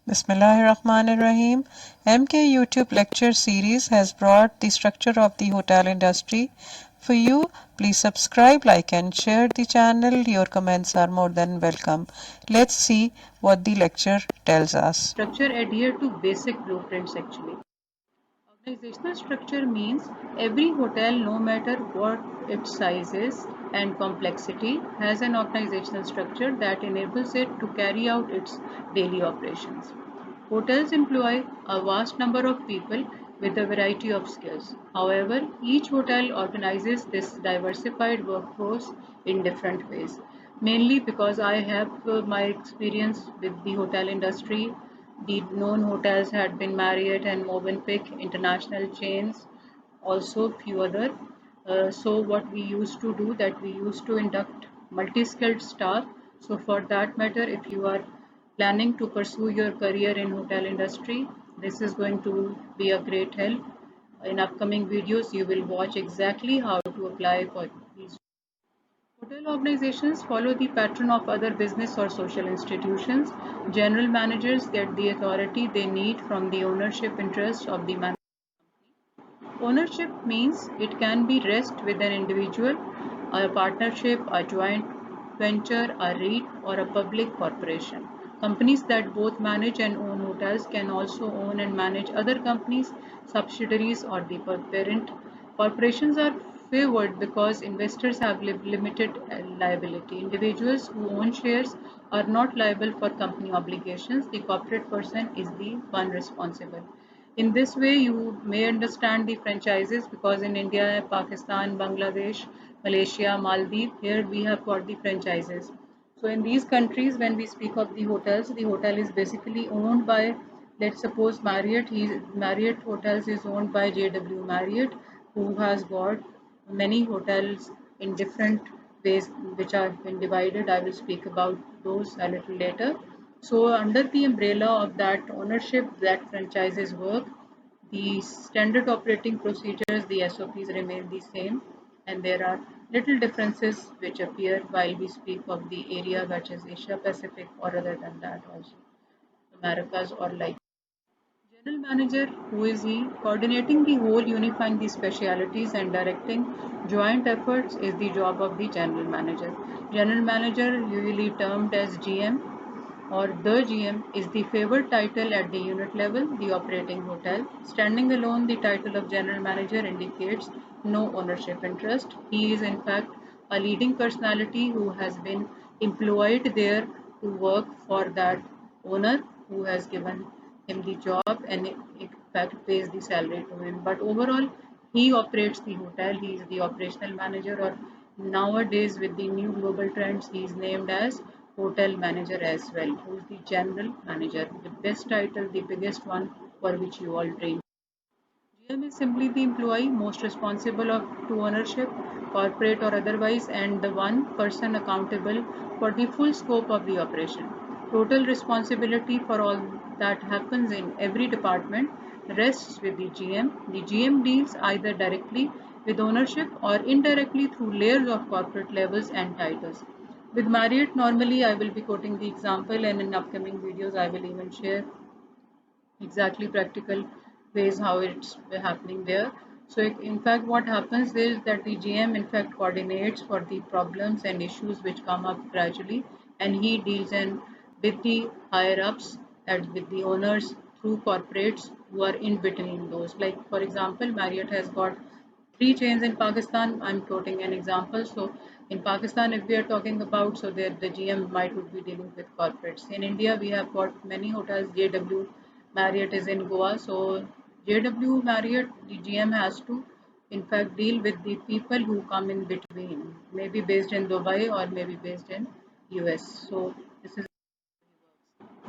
Bismillahirrahmanirrahim. MK YouTube lecture series has brought the structure of the hotel industry for you. Please subscribe, like and share the channel. Your comments are more than welcome. Let's see what the lecture tells us. Structure adhere to basic blueprints actually. Organizational structure means every hotel, no matter what its size is and complexity, has an organizational structure that enables it to carry out its daily operations. Hotels employ a vast number of people with a variety of skills. However, each hotel organizes this diversified workforce in different ways. Mainly because I have my experience with the hotel industry. The known hotels had been Marriott and Movenpick international chains, also few other. So what we used to do that we used to induct multi-skilled staff. So for that matter, if you are planning to pursue your career in hotel industry, this is going to be a great help. In upcoming videos, you will watch exactly how to apply for these. Hotel organizations follow the pattern of other business or social institutions. General managers get the authority they need from the ownership interest of the manager. Ownership means it can be rest with an individual, a partnership, a joint venture, a REIT, or a public corporation. Companies that both manage and own hotels can also own and manage other companies, subsidiaries, or the parent. Corporations are favored because investors have limited liability. Individuals who own shares are not liable for company obligations. The corporate person is the one responsible. In this way, you may understand the franchises because in India, Pakistan, Bangladesh, Malaysia, Maldives, here we have got the franchises. So in these countries, when we speak of the hotel is basically owned by, let's suppose Marriott. Marriott Hotels is owned by JW Marriott, who has got many hotels in different ways which have been divided. I will speak about those a little later. So under the umbrella of that ownership, that franchises work, the standard operating procedures, the SOPs remain the same, and there are little differences which appear while we speak of the area which is Asia Pacific or other than that also Americas or like. General Manager, who is he? Coordinating the whole, unifying the specialities and directing joint efforts is the job of the General Manager. General Manager, usually termed as GM or the GM, is the favored title at the unit level, the operating hotel. Standing alone, the title of General Manager indicates no ownership interest. He is in fact a leading personality who has been employed there to work for that owner who has given him the job and in fact pays the salary to him. But overall, he operates the hotel. He is the operational manager, or nowadays with the new global trends, he is named as hotel manager as well, who is the general manager, the best title, the biggest one for which you all dream. GM is simply the employee most responsible to ownership, corporate or otherwise, and the one person accountable for the full scope of the operation. Total responsibility for all that happens in every department rests with the GM. The GM deals either directly with ownership or indirectly through layers of corporate levels and titles. With Marriott, normally I will be quoting the example, and in upcoming videos I will even share exactly practical ways how it's happening there. So in fact what happens is that the GM in fact coordinates for the problems and issues which come up gradually, and he deals in with the higher ups and with the owners through corporates who are in between those. Like for example, Marriott has got three chains in Pakistan. I'm quoting an example. So in Pakistan, if we are talking about, so there the GM might would be dealing with corporates. In India, we have got many hotels. JW Marriott is in Goa. So JW Marriott, the GM has to in fact deal with the people who come in between, maybe based in Dubai or maybe based in US. So this is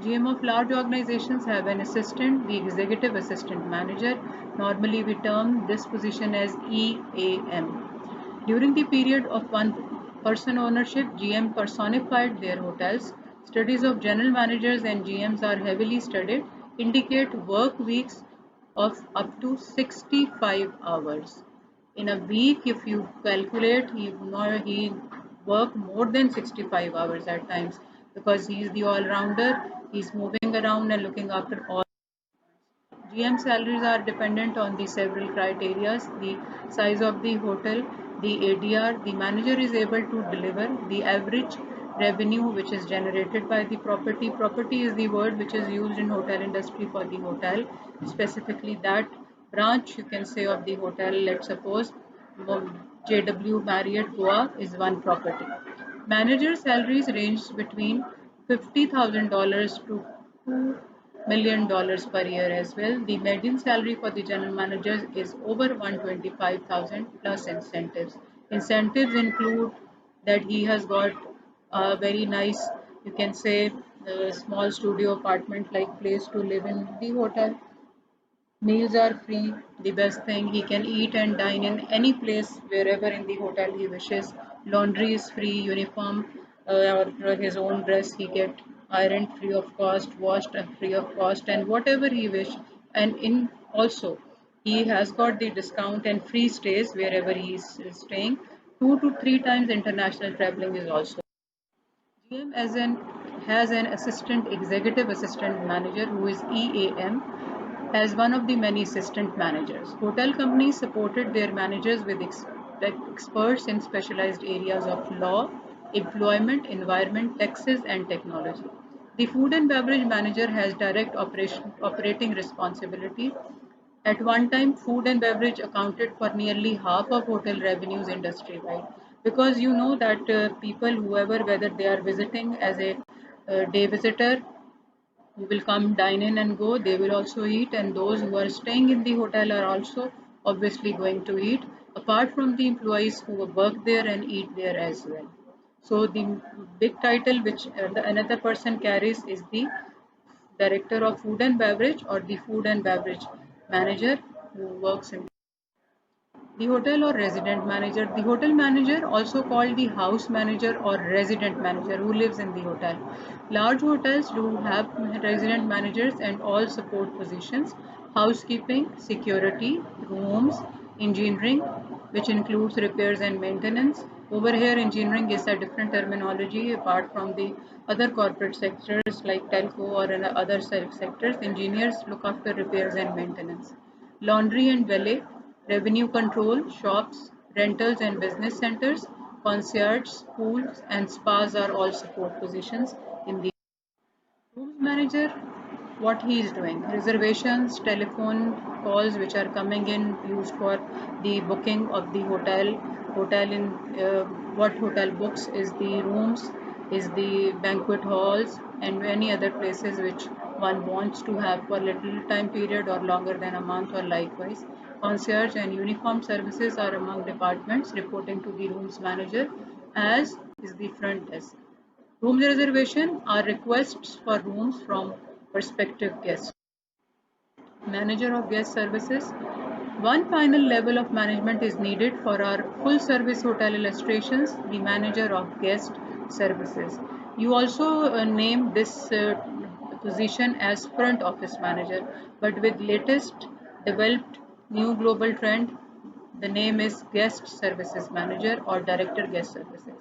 GM of large organizations have an assistant, the executive assistant manager. Normally, we term this position as EAM. During the period of one person ownership, GM personified their hotels. Studies of general managers and GMs are heavily studied, indicate work weeks of up to 65 hours. In a week, if you calculate, he work more than 65 hours at times. because he's the all-rounder. He's moving around and looking after all. GM salaries are dependent on the several criteria: the size of the hotel, the ADR, the manager is able to deliver, the average revenue which is generated by the property. Property is the word which is used in hotel industry for the hotel, specifically that branch you can say of the hotel. Let's suppose JW Marriott Goa is one property. Manager salaries range between $50,000 to $2 million per year as well. The median salary for the general managers is over 125,000 plus incentives. Incentives include that he has got a very nice, you can say, small studio apartment like place to live in the hotel. Meals are free, the best thing. He can eat and dine in any place wherever in the hotel he wishes. Laundry is free, uniform or his own dress he get ironed free of cost, washed free of cost, and whatever he wish. And in also he has got the discount and free stays wherever he is staying. 2 to 3 times international traveling is also. GM has an assistant executive assistant manager who is EAM as one of the many assistant managers. Hotel companies supported their managers with experts in specialized areas of law, employment, environment, taxes, and technology. The food and beverage manager has direct operating responsibility. At one time, food and beverage accounted for nearly half of hotel revenues industry-wide. Because you know that people, whoever, whether they are visiting as a day visitor, who will come dine in and go, they will also eat, and those who are staying in the hotel are also obviously going to eat, apart from the employees who work there and eat there as well. So the big title which another person carries is the director of food and beverage or the food and beverage manager who works in the hotel or resident manager. The hotel manager, also called the house manager or resident manager, who lives in the hotel. Large hotels do have resident managers and all support positions: housekeeping, security, rooms, engineering, which includes repairs and maintenance. Over here, engineering is a different terminology apart from the other corporate sectors like telco or in other sectors. Engineers look after repairs and maintenance. Laundry and valet, revenue control, shops, rentals and business centers, concierge, schools and spas are all support positions in the rooms manager. What he is doing: reservations, telephone calls which are coming in, used for the booking of the hotel in what hotel books is the rooms, is the banquet halls and many other places which one wants to have for little time period or longer than a month or likewise. Concierge and uniform services are among departments reporting to the rooms manager, as is the front desk. Room reservation are requests for rooms from prospective guests. Manager of guest services. One final level of management is needed for our full service hotel illustrations, the manager of guest services. You also name this position as front office manager, but with latest developed new global trend, the name is guest services manager or director guest services.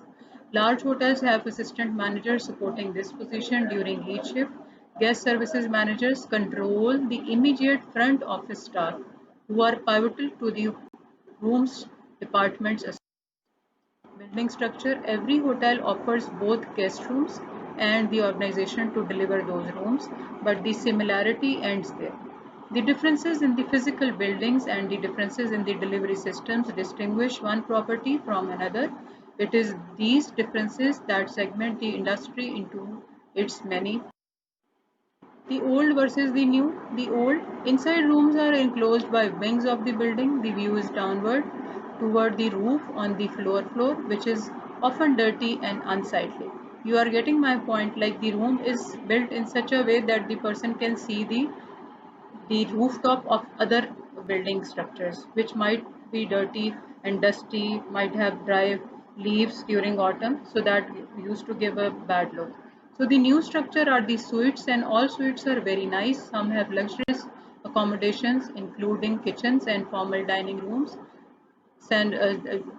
Large hotels have assistant managers supporting this position during each shift. Guest services managers control the immediate front office staff who are pivotal to the rooms departments. Building structure: every hotel offers both guest rooms and the organization to deliver those rooms, but the similarity ends there. The differences in the physical buildings and the differences in the delivery systems distinguish one property from another. It is these differences that segment the industry into its many. The old versus the new. The old inside rooms are enclosed by wings of the building. The view is downward toward the roof on the floor, which is often dirty and unsightly. You are getting my point. Like the room is built in such a way that the person can see the rooftop of other building structures, which might be dirty and dusty, might have dry leaves during autumn, so that used to give a bad look. So the new structure are the suites, and all suites are very nice. Some have luxurious accommodations, including kitchens and formal dining rooms, and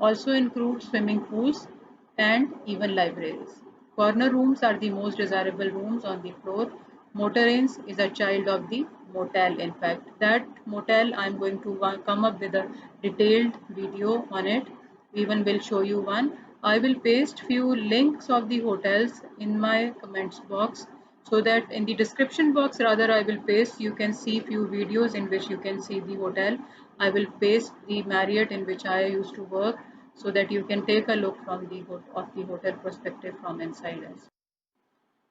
also include swimming pools and even libraries. Corner rooms are the most desirable rooms on the floor. Motor-inns is a child of the motel. In fact, that motel I'm going to come up with a detailed video on it. Even will show you one. I will paste few links of the hotels in my comments box, so that in the description box rather I will paste, you can see few videos in which you can see the hotel. I will paste the Marriott in which I used to work, so that you can take a look from the of the hotel perspective from inside us.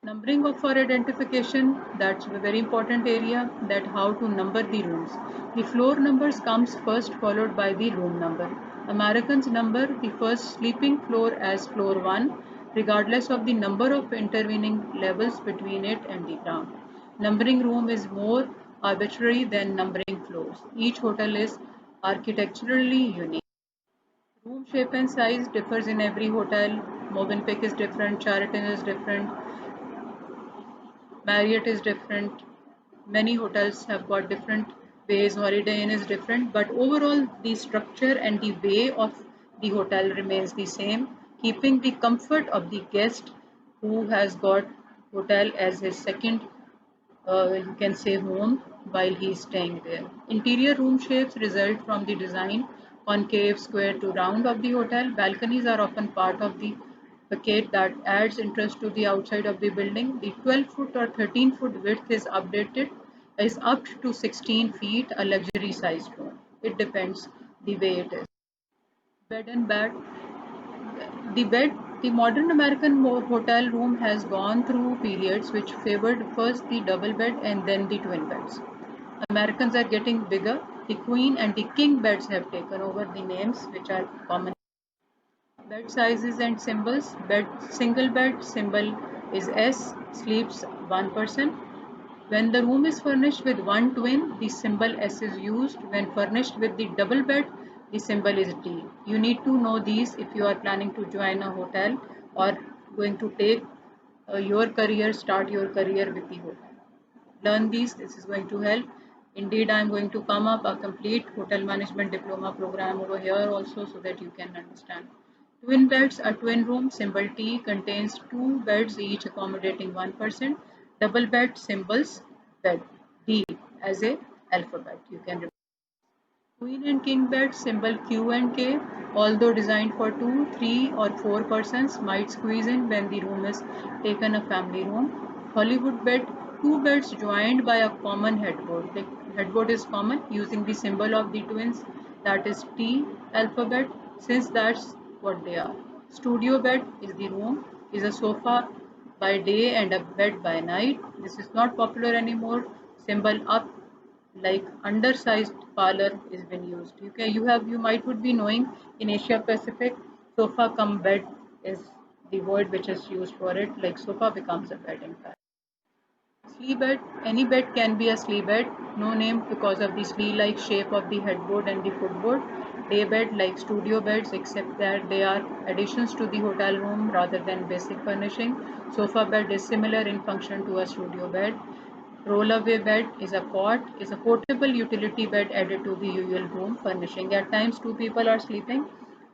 Numbering of for identification, that's a very important area, that how to number the rooms. The floor numbers comes first, followed by the room number. Americans number the first sleeping floor as floor 1, regardless of the number of intervening levels between it and the ground. Numbering room is more arbitrary than numbering floors. Each hotel is architecturally unique. Room shape and size differs in every hotel. Movenpick is different, Sheraton is different, Marriott is different. Many hotels have got different ways. Holiday Inn is different, but overall the structure and the way of the hotel remains the same, keeping the comfort of the guest who has got hotel as his second, you can say, home while he is staying there. Interior room shapes result from the design, concave, square to round of the hotel. Balconies are often part of the facade that adds interest to the outside of the building. The 12-foot or 13-foot width is up to 16 feet, a luxury sized room. It depends the way it is. Bed and bath. The modern American hotel room has gone through periods which favored first the double bed and then the twin beds. Americans are getting bigger. The queen and the king beds have taken over the names which are common. Bed sizes and symbols. Single bed symbol is S, sleeps one person. When the room is furnished with one twin, the symbol S is used. When furnished with the double bed, the symbol is D. You need to know these if you are planning to join a hotel or going to take start your career with the hotel. Learn these, this is going to help. Indeed, I'm going to come up a complete hotel management diploma program over here also, so that you can understand. Twin beds, a twin room symbol T contains two beds each accommodating one person. Double bed symbols bed D as a alphabet. You can remember. Queen and king bed symbol Q and K, although designed for 2, 3 or 4 persons, might squeeze in when the room is taken a family room. Hollywood bed, two beds joined by a common headboard. The headboard is common using the symbol of the twins, that is T alphabet, since that's what they are. Studio bed is the room, is a sofa by day and a bed by night. This is not popular anymore. Symbol up, like undersized parlor is been used. You might would be knowing, in Asia Pacific, sofa come bed is the word which is used for it, like sofa becomes a bed in fact. Sleep bed, any bed can be a sleep bed, no name because of the sleeve-like shape of the headboard and the footboard. Day bed like studio beds, except that they are additions to the hotel room rather than basic furnishing. Sofa bed is similar in function to a studio bed. Roll-away bed is a portable utility bed added to the usual room furnishing. At times, two people are sleeping.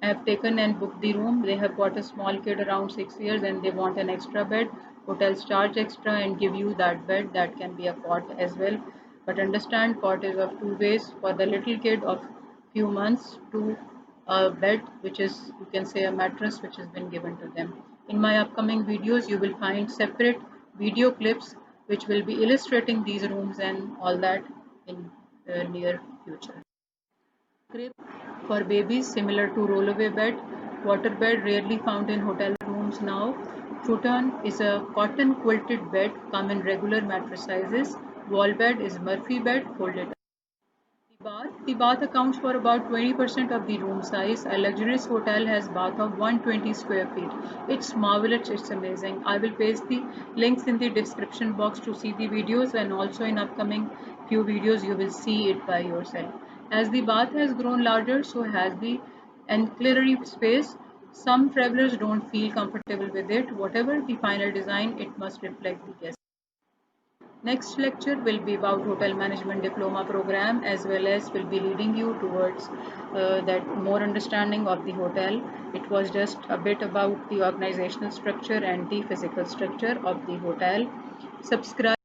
I have taken and booked the room. They have got a small kid around 6 years and they want an extra bed. Hotels charge extra and give you that bed. That can be a cot as well. But understand, cot is of two ways. For the little kid of few months, to a bed which is, you can say, a mattress which has been given to them. In my upcoming videos, you will find separate video clips which will be illustrating these rooms and all that in the near future. Crib for babies, similar to rollaway bed. Water bed, rarely found in hotel rooms now. Futon is a cotton quilted bed, come in regular mattress sizes. Wall bed is Murphy bed, folded. The bath accounts for about 20% of the room size. A luxurious hotel has bath of 120 square feet. It's marvelous, it's amazing. I will paste the links in the description box to see the videos, and also in upcoming few videos you will see it by yourself. As the bath has grown larger, so has the ancillary space. Some travelers don't feel comfortable with it. Whatever the final design, it must reflect the guest. Next lecture will be about Hotel Management Diploma program, as well as will be leading you towards that more understanding of the hotel. It was just a bit about the organizational structure and the physical structure of the hotel. Subscribe